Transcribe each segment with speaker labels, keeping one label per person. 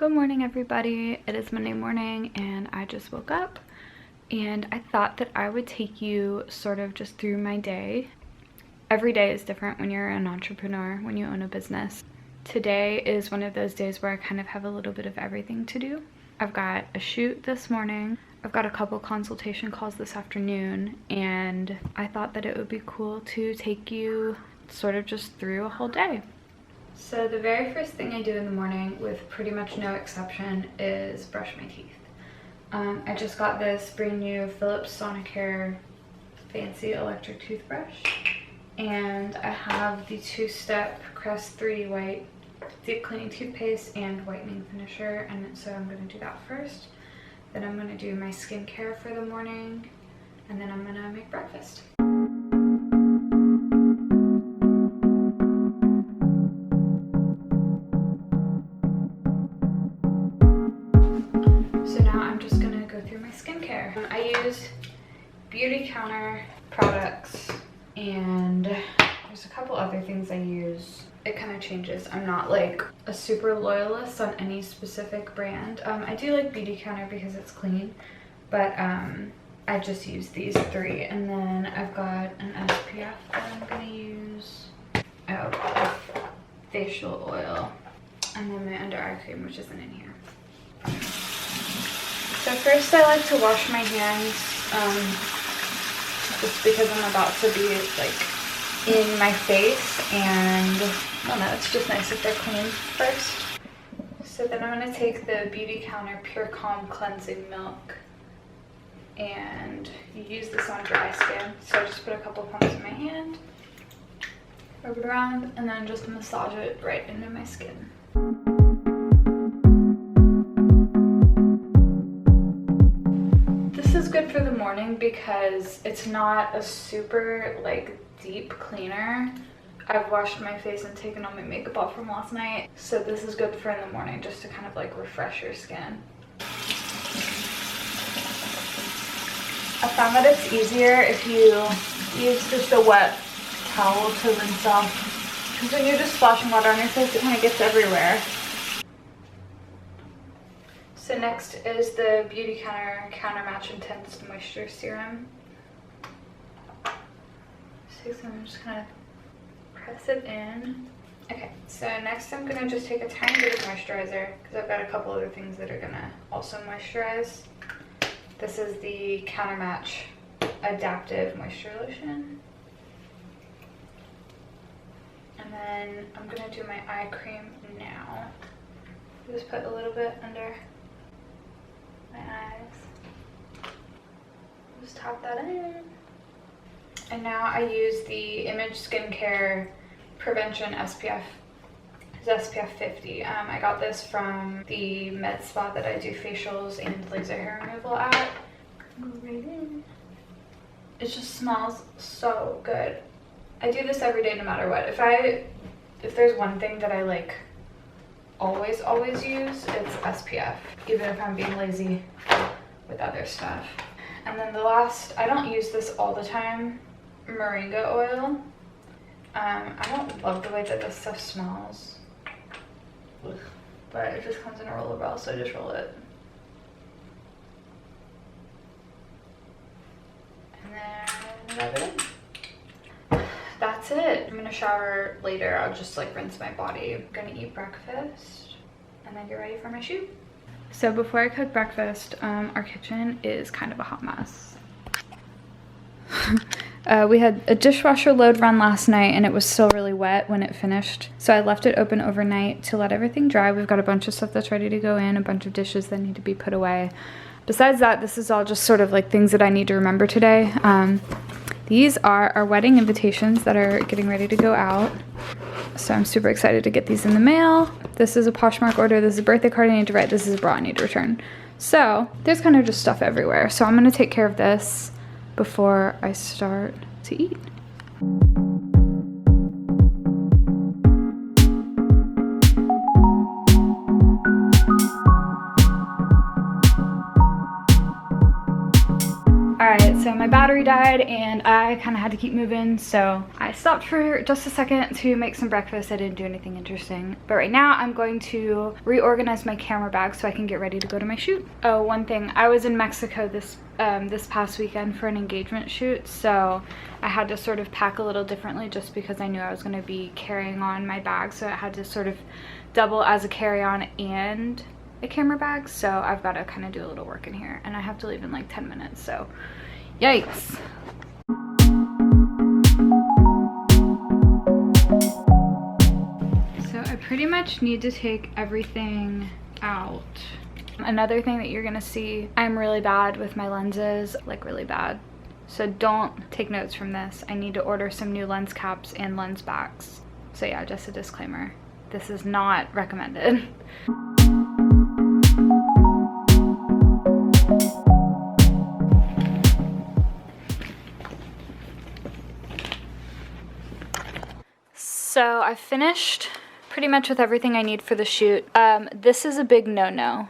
Speaker 1: Good morning, everybody. It is Monday morning and I just woke up and I thought that I would take you sort of just through my day. Every day is different when you're an entrepreneur, when you own a business. Today is one of those days where I kind of have a little bit of everything to do. I've got a shoot this morning. I've got a couple consultation calls this afternoon, and I thought that it would be cool to take you sort of just through a whole day. So the very first thing I do in the morning, with pretty much no exception, is brush my teeth. I just got this brand new Philips Sonicare fancy electric toothbrush, and I have the two-step Crest 3D White deep cleaning toothpaste and whitening finisher, and so I'm going to do that first. Then I'm going to do my skincare for the morning, and then I'm going to make breakfast. So now I'm just going to go through my skincare. I use Beauty Counter products, and there's a couple other things I use. It kind of changes. I'm not like a super loyalist on any specific brand. I do like Beauty Counter because it's clean, but I just use these three. And then I've got an SPF that I'm gonna use. Oh, facial oil. And then my under eye cream, which isn't in here. So first I like to wash my hands, just because I'm about to be like in my face, and I don't know, it's just nice if they're clean first. So then I'm going to take the Beauty Counter Pure Calm Cleansing Milk, and you use this on dry skin. So I just put a couple pumps in my hand, rub it around, and then just massage it right into my skin. This is good for the morning because it's not a super like deep cleaner. I've washed my face and taken all my makeup off from last night, so this is good for in the morning just to kind of like refresh your skin. I found that it's easier if you use just a wet towel to rinse off, because when you're just splashing water on your face, it kind of gets everywhere. So next is the Beauty Counter Countermatch Intense Moisture Serum. So I'm just kind of press it in. Okay, so next I'm gonna just take a tiny bit of moisturizer because I've got a couple other things that are gonna also moisturize. This is the Countermatch Adaptive Moisture Lotion. And then I'm gonna do my eye cream now. Just put a little bit under my eyes. Just tap that in. And now I use the Image Skincare Prevention SPF. It's SPF 50. I got this from the med spa that I do facials and laser hair removal at. Go right in. It just smells so good. I do this every day no matter what. If there's one thing that I like always use, it's SPF, even if I'm being lazy with other stuff. And then the last, I don't use this all the time, moringa oil. I don't love the way that this stuff smells, but it just comes in a roller ball, so I just roll it. And then rub it in. That's it. I'm gonna shower later. I'll just like rinse my body. I'm gonna eat breakfast and then get ready for my shoot. So before I cook breakfast, our kitchen is kind of a hot mess. We had a dishwasher load run last night and it was still really wet when it finished. So I left it open overnight to let everything dry. We've got a bunch of stuff that's ready to go in, a bunch of dishes that need to be put away. Besides that, this is all just sort of like things that I need to remember today. These are our wedding invitations that are getting ready to go out. So I'm super excited to get these in the mail. This is a Poshmark order. This is a birthday card I need to write. This is a bra I need to return. So there's kind of just stuff everywhere. So I'm going to take care of this before I start to eat. Alright, so my battery died and I kind of had to keep moving, so I stopped for just a second to make some breakfast. I didn't do anything interesting, but right now I'm going to reorganize my camera bag so I can get ready to go to my shoot. Oh, one thing, I was in Mexico this past weekend for an engagement shoot, so I had to sort of pack a little differently just because I knew I was going to be carrying on my bag, so I had to sort of double as a carry-on and a camera bag, so I've got to kind of do a little work in here, and I have to leave in like 10 minutes, so yikes. So I pretty much need to take everything out. Another thing that you're gonna see, I'm really bad with my lenses, like really bad. So don't take notes from this. I need to order some new lens caps and lens backs. So yeah, just a disclaimer. This is not recommended. So I finished pretty much with everything I need for the shoot. This is a big no-no.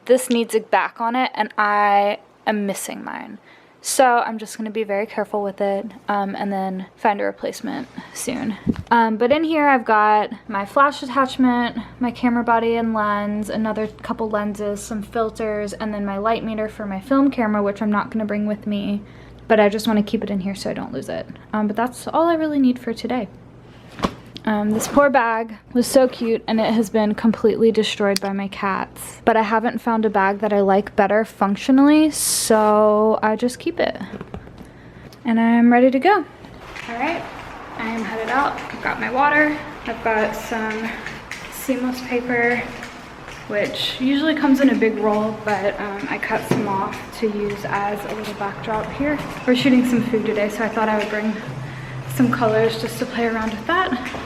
Speaker 1: This needs a back on it, and I am missing mine. So I'm just gonna be very careful with it, and then find a replacement soon. But in here I've got my flash attachment, my camera body and lens, another couple lenses, some filters, and then my light meter for my film camera, which I'm not gonna bring with me, but I just wanna keep it in here so I don't lose it. But that's all I really need for today. This poor bag was so cute, and it has been completely destroyed by my cats. But I haven't found a bag that I like better functionally, so I just keep it. And I'm ready to go. All right, I am headed out. I've got my water. I've got some seamless paper, which usually comes in a big roll, but I cut some off to use as a little backdrop here. We're shooting some food today, so I thought I would bring some colors just to play around with that.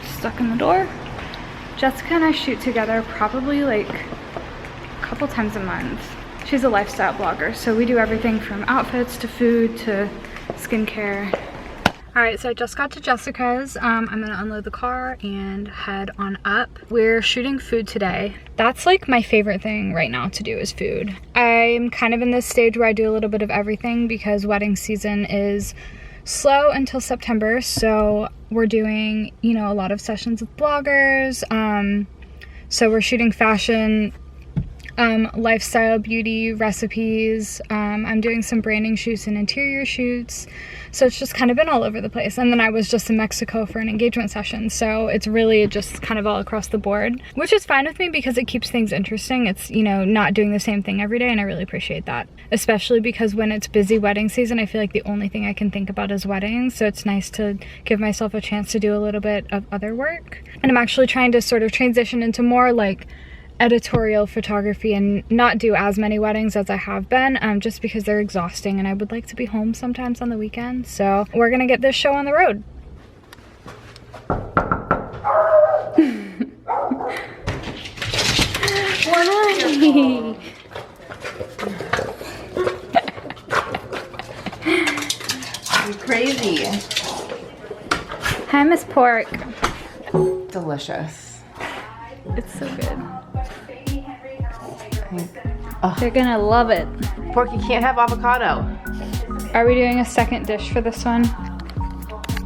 Speaker 1: Stuck in the door. Jessica and I shoot together probably like a couple times a month. She's a lifestyle blogger, so we do everything from outfits to food to skincare. All right, so I just got to Jessica's. I'm gonna unload the car and head on up. We're shooting food today. That's like my favorite thing right now to do is food. I'm kind of in this stage where I do a little bit of everything because wedding season is slow until September, so we're doing, you know, a lot of sessions with bloggers. So we're shooting fashion, lifestyle, beauty, recipes. I'm doing some branding shoots and interior shoots. So it's just kind of been all over the place. And then I was just in Mexico for an engagement session. So it's really just kind of all across the board, which is fine with me because it keeps things interesting. It's, you know, not doing the same thing every day, and I really appreciate that. Especially because when it's busy wedding season, I feel like the only thing I can think about is weddings. So it's nice to give myself a chance to do a little bit of other work. And I'm actually trying to sort of transition into more like editorial photography and not do as many weddings as I have been, just because they're exhausting and I would like to be home sometimes on the weekend. So we're gonna get this show on the road. Why?
Speaker 2: I'm crazy.
Speaker 1: Hi, Miss Pork.
Speaker 2: Delicious.
Speaker 1: It's so good.
Speaker 2: Oh.
Speaker 1: They're gonna love it.
Speaker 2: Pork, you can't have avocado.
Speaker 1: Are we doing a second dish for this one?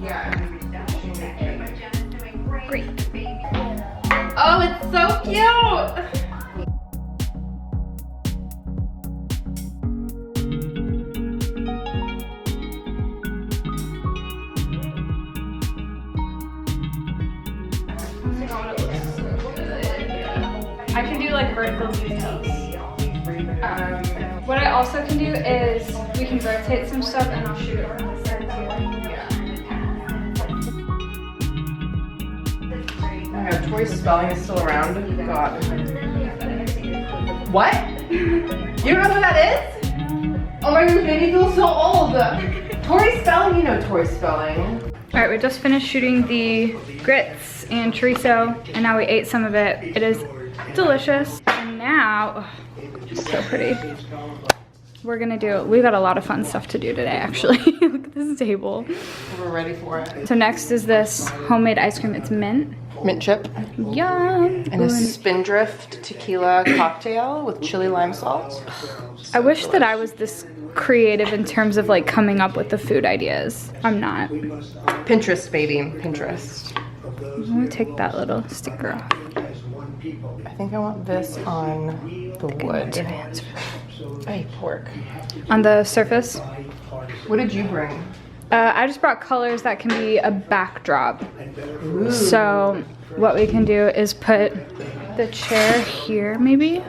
Speaker 2: Yeah.
Speaker 1: Great.
Speaker 2: Oh, it's so cute.
Speaker 1: I can do like vertical details. What I also can do is we can rotate some stuff and I'll shoot it from the side too.
Speaker 2: I know, Tori's spelling is still around. God. What? You don't know who that is? Oh my goodness, made me feel so old. Tori spelling, you know Tori spelling.
Speaker 1: All right, we just finished shooting the grits and chorizo, and now we ate some of it. It is delicious. And now, oh, so pretty. We're gonna we've got a lot of fun stuff to do today, actually. Look at this table.
Speaker 2: We're ready for it.
Speaker 1: So next is this homemade ice cream. It's mint.
Speaker 2: Mint chip.
Speaker 1: Yum.
Speaker 2: And a Spindrift tequila cocktail with chili lime salt.
Speaker 1: I wish that I was this creative in terms of like coming up with the food ideas. I'm not.
Speaker 2: Pinterest, baby, Pinterest.
Speaker 1: I'm gonna take that little sticker off.
Speaker 2: I think I want this on the wood. Hey, pork.
Speaker 1: On the surface?
Speaker 2: What did you bring?
Speaker 1: I just brought colors that can be a backdrop. Ooh. So what we can do is put the chair here maybe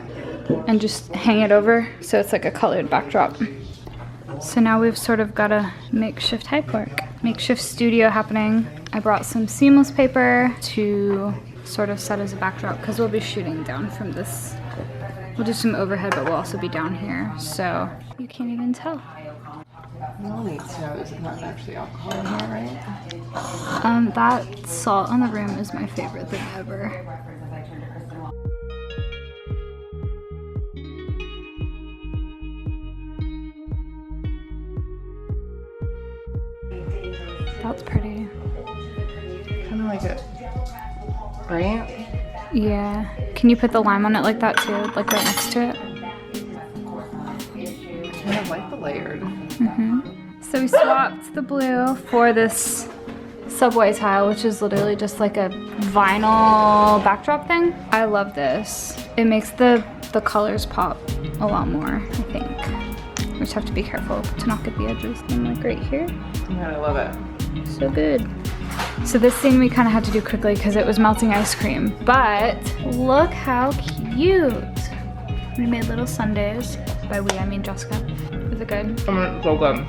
Speaker 1: and just hang it over so it's like a colored backdrop. So now we've sort of got a makeshift makeshift studio happening. I brought some seamless paper to sort of set as a backdrop because we'll be shooting down from this. We'll do some overhead, but we'll also be down here, so you can't even tell.
Speaker 2: No need to know there's not actually alcohol in here, right?
Speaker 1: That salt on the rim is my favorite thing ever. That's pretty.
Speaker 2: Kind of like it, right?
Speaker 1: Yeah. Can you put the lime on it like that too? Like right next to it?
Speaker 2: I kind of like the layered.
Speaker 1: So we swapped the blue for this subway tile, which is literally just like a vinyl backdrop thing. I love this. It makes the colors pop a lot more, I think. We just have to be careful to not get the edges in like right here.
Speaker 2: Yeah, I love it.
Speaker 1: So good. So this scene we kind of had to do quickly because it was melting ice cream, but look how cute. We made little sundaes. By we, I mean Jessica. Is it good?
Speaker 2: So good.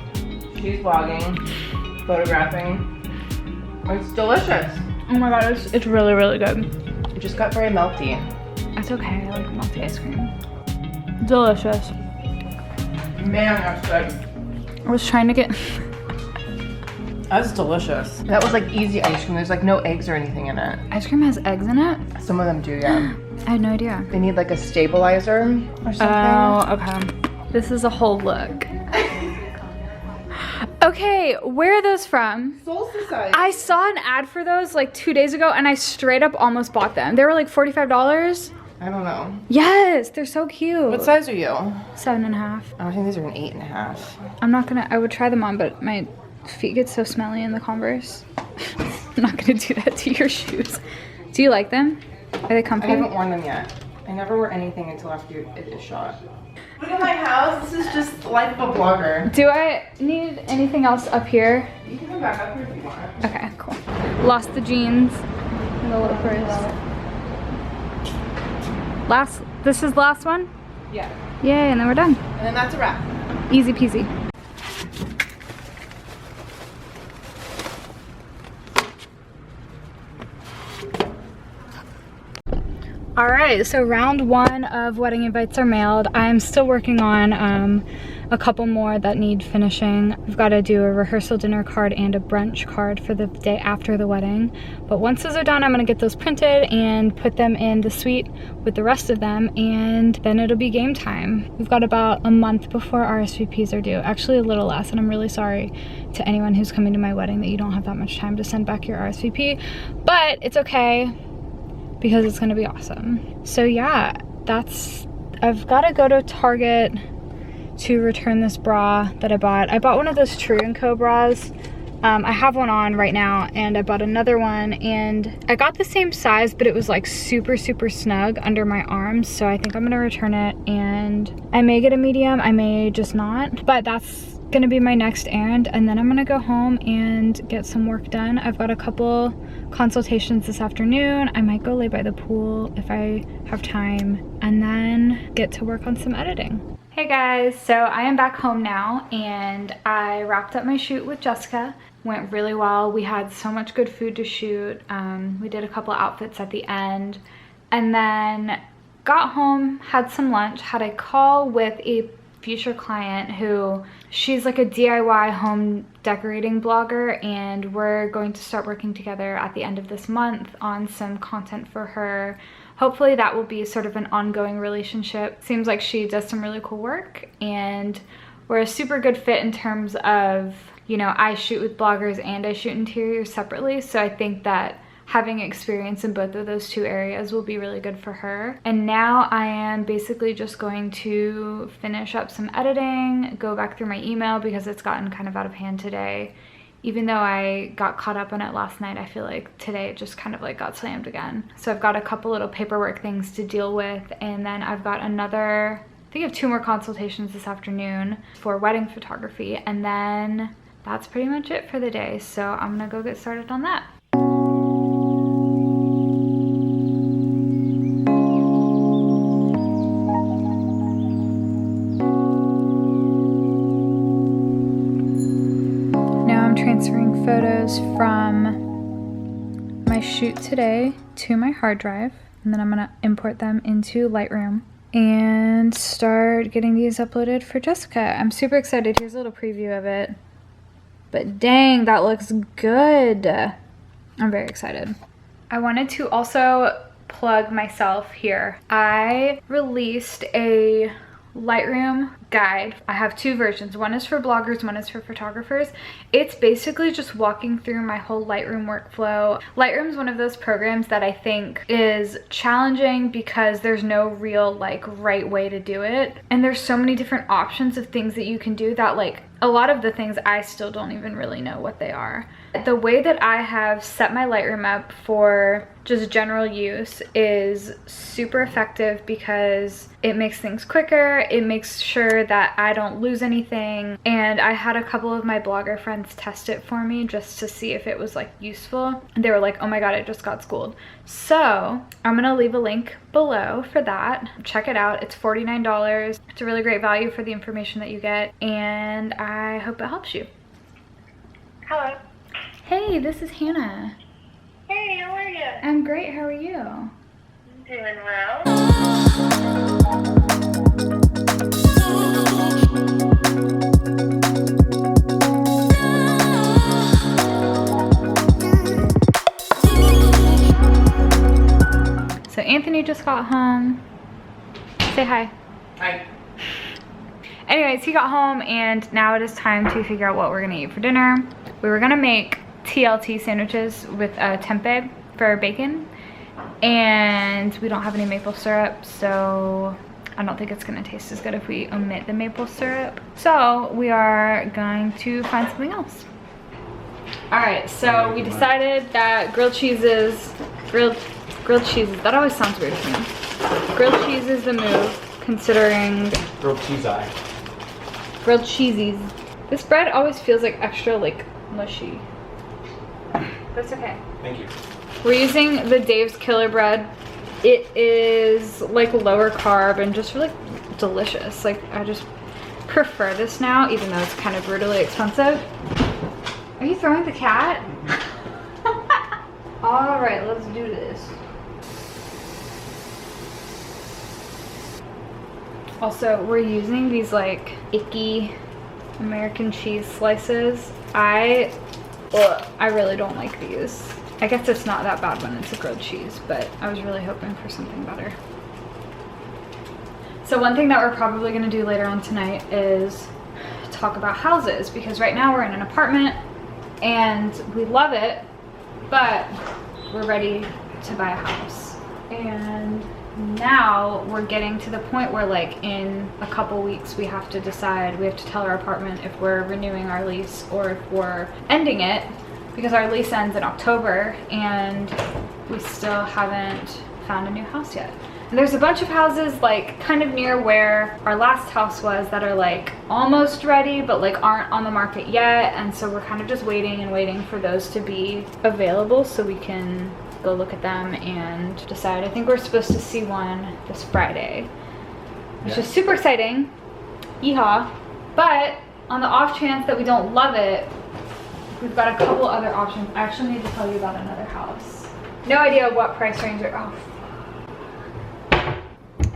Speaker 2: She's vlogging, photographing. It's delicious.
Speaker 1: Oh my god, it's really, really good.
Speaker 2: It just got very melty.
Speaker 1: That's okay, I like melty ice cream. Delicious.
Speaker 2: Man, that's good.
Speaker 1: I was trying to get...
Speaker 2: That's delicious. That was like easy ice cream. There's like no eggs or anything in it.
Speaker 1: Ice cream has eggs in it?
Speaker 2: Some of them do, yeah.
Speaker 1: I had no idea.
Speaker 2: They need like a stabilizer or something.
Speaker 1: Oh, okay. This is a whole look. Okay, where are those from?
Speaker 2: Soul Society.
Speaker 1: I saw an ad for those like 2 days ago and I straight up almost bought them. They were like $45.
Speaker 2: I don't know.
Speaker 1: Yes, they're so cute.
Speaker 2: What size are you?
Speaker 1: 7.5.
Speaker 2: Oh, I think these are an 8.5.
Speaker 1: I'm not gonna, I would try them on, but my feet get so smelly in the Converse. I'm not gonna do that to your shoes. Do you like them? Are they comfy?
Speaker 2: I haven't worn them yet. I never wear anything until after it is shot. Look at my house. This is just the life of a blogger.
Speaker 1: Do I need anything else up here?
Speaker 2: You can come back up here if you want.
Speaker 1: Okay, cool. Lost the jeans and the loafers. This is the last one?
Speaker 2: Yeah.
Speaker 1: Yay, and then we're done.
Speaker 2: And then that's a wrap.
Speaker 1: Easy peasy. All right, so round one of wedding invites are mailed. I'm still working on a couple more that need finishing. I've got to do a rehearsal dinner card and a brunch card for the day after the wedding. But once those are done, I'm gonna get those printed and put them in the suite with the rest of them, and then it'll be game time. We've got about a month before RSVPs are due. Actually a little less, and I'm really sorry to anyone who's coming to my wedding that you don't have that much time to send back your RSVP, but it's okay, because it's gonna be awesome. So yeah, I've gotta go to Target to return this bra that I bought. I bought one of those True & Co bras. I have one on right now, and I bought another one, and I got the same size, but it was like super, super snug under my arms, so I think I'm gonna return it, and I may get a medium, I may just not, but that's gonna be my next errand, and then I'm gonna go home and get some work done. I've got a couple consultations this afternoon. I might go lay by the pool if I have time, and then get to work on some editing. Hey guys, so I am back home now, and I wrapped up my shoot with Jessica. Went really well. We had so much good food to shoot. We did a couple outfits at the end, and then got home, had some lunch, had a call with a future client who, she's like a DIY home decorating blogger, and we're going to start working together at the end of this month on some content for her. Hopefully that will be sort of an ongoing relationship. Seems like she does some really cool work, and we're a super good fit in terms of, you know, I shoot with bloggers and I shoot interiors separately, so I think that having experience in both of those two areas will be really good for her. And now I am basically just going to finish up some editing, go back through my email because it's gotten kind of out of hand today. Even though I got caught up on it last night, I feel like today it just kind of like got slammed again. So I've got a couple little paperwork things to deal with, and then I've got another, I think I have 2 more consultations this afternoon for wedding photography, and then that's pretty much it for the day. So I'm gonna go get started on that. Transferring photos from my shoot today to my hard drive, and then I'm gonna import them into Lightroom and start getting these uploaded for Jessica. I'm super excited. Here's a little preview of it, but dang, that looks good. I'm very excited. I wanted to also plug myself here. I released a Lightroom guide. I have 2 versions. One is for bloggers, one is for photographers. It's basically just walking through my whole Lightroom workflow. Lightroom's one of those programs that I think is challenging because there's no real like right way to do it. And there's so many different options of things that you can do that like a lot of the things I still don't even really know what they are. The way that I have set my Lightroom up for just general use is super effective because it makes things quicker, it makes sure that I don't lose anything, and I had a couple of my blogger friends test it for me just to see if it was like useful. They were like, oh my god, I just got schooled. So I'm gonna leave a link below for that. Check it out. It's $49. It's a really great value for the information that you get, and I hope it helps you.
Speaker 3: Hello.
Speaker 1: Hey, this is Hannah.
Speaker 3: Hey, how are you?
Speaker 1: I'm great. How are you?
Speaker 3: I'm doing well.
Speaker 1: So Anthony just got home. Say hi.
Speaker 2: Hi.
Speaker 1: Anyways, he got home and now it is time to figure out what we're gonna eat for dinner. We were gonna make TLT sandwiches with tempeh for bacon, and we don't have any maple syrup, so I don't think it's gonna taste as good if we omit the maple syrup. So we are going to find something else. All right, so we decided that grilled cheeses, that always sounds weird to me. Grilled cheese is the move, considering
Speaker 4: Grilled cheese eye.
Speaker 1: grilled cheesies. This bread always feels like extra like mushy. That's okay.
Speaker 4: Thank you.
Speaker 1: We're using the Dave's Killer bread. It is like lower carb and just really delicious. Like I just prefer this now, even though it's kind of brutally expensive. Are you throwing the cat? All right, let's do this. Also, we're using these like icky American cheese slices. I really don't like these. I guess it's not that bad when it's a grilled cheese, but I was really hoping for something better. So one thing that we're probably gonna do later on tonight is talk about houses, because right now we're in an apartment and we love it, but we're ready to buy a house. And now we're getting to the point where like in a couple weeks we have to decide, we have to tell our apartment if we're renewing our lease or if we're ending it, because our lease ends in October and we still haven't found a new house yet. And there's a bunch of houses like kind of near where our last house was that are like almost ready but like aren't on the market yet, and so we're kind of just waiting and waiting for those to be available so we can go look at them and decide. I think we're supposed to see one this Friday, which is super exciting. Yeehaw. But on the off chance that we don't love it, we've got a couple other options. I actually need to tell you about another house. No idea what price range are. Oh,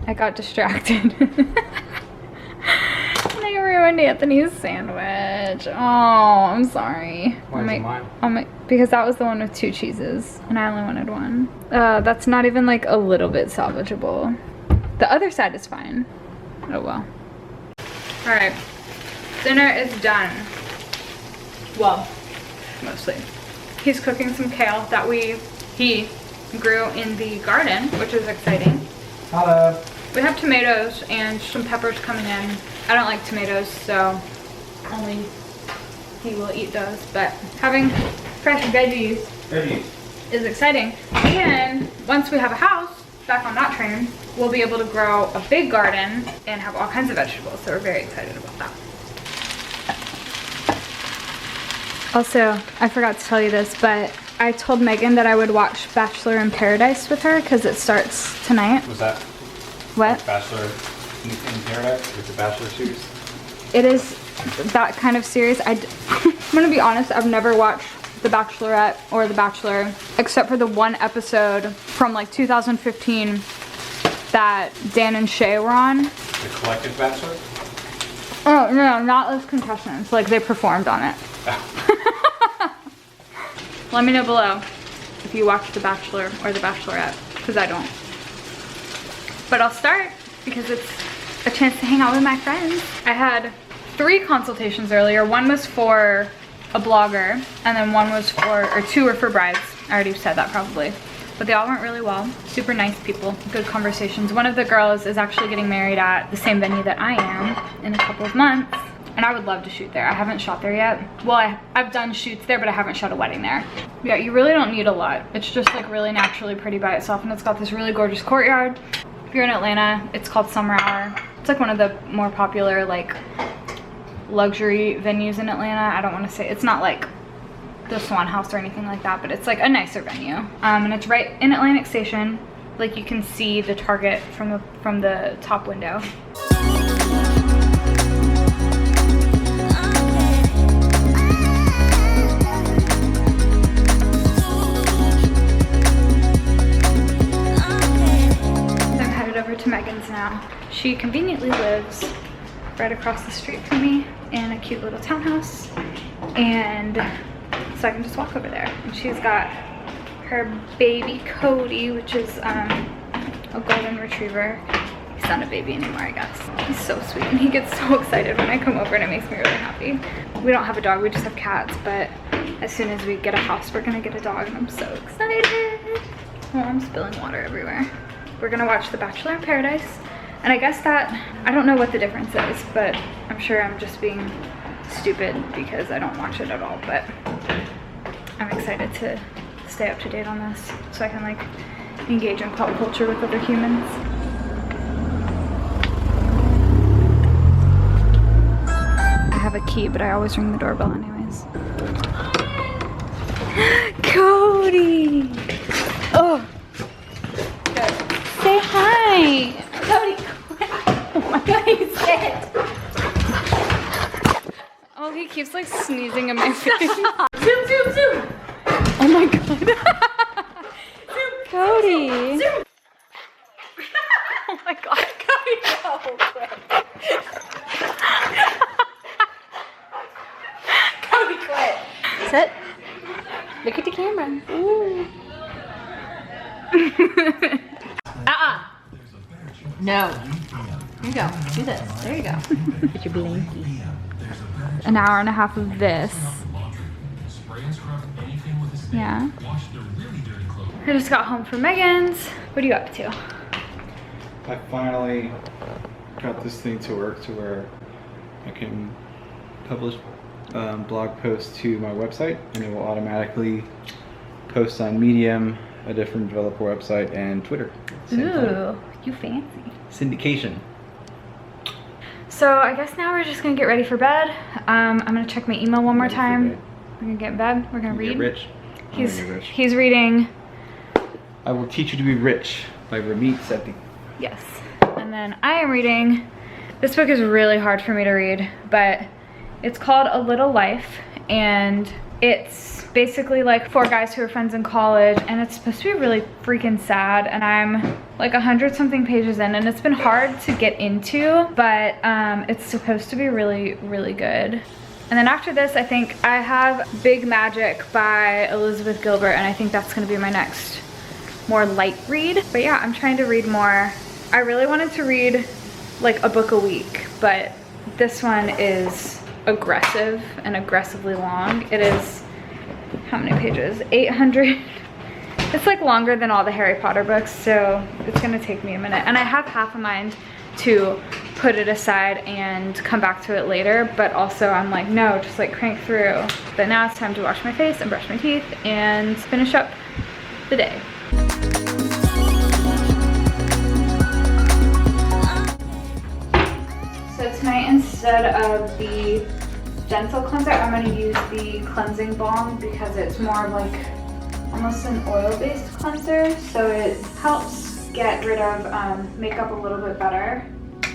Speaker 1: I got distracted. I ruined Anthony's sandwich. Oh, I'm sorry.
Speaker 4: Why is it mine?
Speaker 1: Because that was the one with 2 cheeses and I only wanted 1. That's not even like a little bit salvageable. The other side is fine. Oh well. All right, dinner is done. Well, mostly. He's cooking some kale that we he grew in the garden, which is exciting.
Speaker 4: Hello.
Speaker 1: We have tomatoes and some peppers coming in. I don't like tomatoes, so only he will eat those. But having fresh veggies is exciting. And once we have a house back on that train, we'll be able to grow a big garden and have all kinds of vegetables. So we're very excited about that. Also, I forgot to tell you this, but I told Megan that I would watch Bachelor in Paradise with her because it starts tonight.
Speaker 4: Was that
Speaker 1: What?
Speaker 4: Bachelor in Paradise? It's a Bachelor series?
Speaker 1: It is that kind of series. I'm gonna be honest, I've never watched The Bachelorette or The Bachelor except for the one episode from like 2015 that Dan and Shay were on.
Speaker 4: The Collective Bachelor?
Speaker 1: Oh no, not as contestants, like they performed on it. Let me know below if you watch The Bachelor or The Bachelorette, because I don't. But I'll start because it's a chance to hang out with my friends. I had 3 consultations earlier. One was for a blogger, and then one was for, or 2 were for brides. I already said that probably. But they all went really well. Super nice people, good conversations. One of the girls is actually getting married at the same venue that I am in a couple of months. And I would love to shoot there. I haven't shot there yet. Well, I've done shoots there, but I haven't shot a wedding there. Yeah, you really don't need a lot. It's just like really naturally pretty by itself, and it's got this really gorgeous courtyard. If you're in Atlanta, it's called Summer Hour. It's like one of the more popular like luxury venues in Atlanta. I don't want to say, it's not like the Swan House or anything like that, but it's like a nicer venue. And it's right in Atlantic Station. Like you can see the Target from the top window. To Megan's now. She conveniently lives right across the street from me in a cute little townhouse, and so I can just walk over there. And she's got her baby Cody, which is a golden retriever. He's not a baby anymore, I guess. He's so sweet, and he gets so excited when I come over, and it makes me really happy. We don't have a dog, we just have cats, but as soon as we get a house, we're gonna get a dog, and I'm so excited. Oh, I'm spilling water everywhere. We're gonna watch The Bachelor in Paradise. And I guess that, I don't know what the difference is, but I'm sure I'm just being stupid because I don't watch it at all, but I'm excited to stay up to date on this so I can like engage in pop culture with other humans. I have a key, but I always ring the doorbell anyways. Cody! Oh! Say hi! Cody, oh my god, he's dead! Oh, he keeps like sneezing in my face. Zoom, zoom, zoom! Oh my god. Cody! Zoom! Oh my god, Cody, no! Cody, quit! Sit. Look at the camera. Ooh.
Speaker 2: No. Here you go. Do this. There you go. Get your blankie.
Speaker 1: An hour and a half of this. Yeah. I just got home from Megan's. What are you up to?
Speaker 4: I finally got this thing to work to where I can publish blog posts to my website, and it will automatically post on Medium, a different developer website, and Twitter.
Speaker 1: Ooh, you fancy.
Speaker 4: Syndication.
Speaker 1: So I guess now we're just gonna get ready for bed. I'm gonna check my email one more time. We're gonna get in bed. We're gonna read.
Speaker 4: Get rich.
Speaker 1: He's reading.
Speaker 4: I Will Teach You to Be Rich by Ramit Sethi.
Speaker 1: Yes. And then I am reading. This book is really hard for me to read, but it's called A Little Life, and it's basically like 4 guys who are friends in college, and it's supposed to be really freaking sad, and I'm like 100 something pages in, and it's been hard to get into, but it's supposed to be really, really good. And then after this, I think I have Big Magic by Elizabeth Gilbert, and I think that's gonna be my next more light read. But yeah, I'm trying to read more. I really wanted to read like a book a week, but this one is aggressive and aggressively long. It is, how many pages? 800 It's like longer than all the Harry Potter books, so it's gonna take me a minute. And I have half a mind to put it aside and come back to it later, but also I'm like, no, just like crank through. But now it's time to wash my face and brush my teeth and finish up the day. So tonight, instead of the gentle cleanser, I'm going to use the cleansing balm because it's more of like almost an oil-based cleanser, so it helps get rid of makeup a little bit better.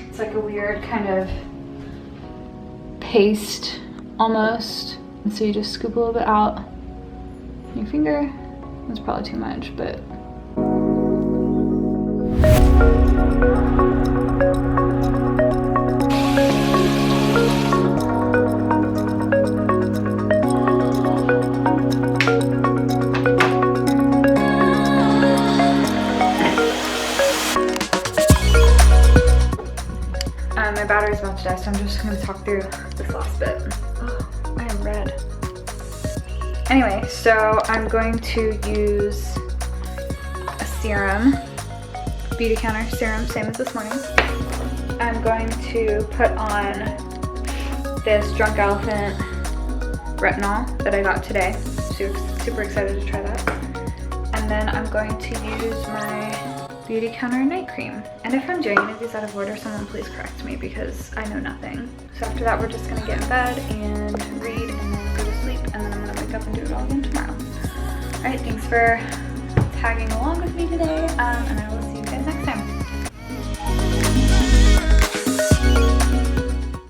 Speaker 1: It's like a weird kind of paste almost, and so you just scoop a little bit out in your finger. That's probably too much, but my battery's about to die, so I'm just gonna talk through this last bit. Oh, I am red. Anyway, so I'm going to use a serum, Beauty Counter serum, same as this morning. I'm going to put on this Drunk Elephant retinol that I got today. Super excited to try that. And then I'm going to use my Beauty Counter night cream. And if I'm doing any of these out of order, someone please correct me because I know nothing. So after that, we're just gonna get in bed and read and then go to sleep, and then I'm gonna wake up and do it all again tomorrow. All right, thanks for tagging along with me today, and I will see you guys next time.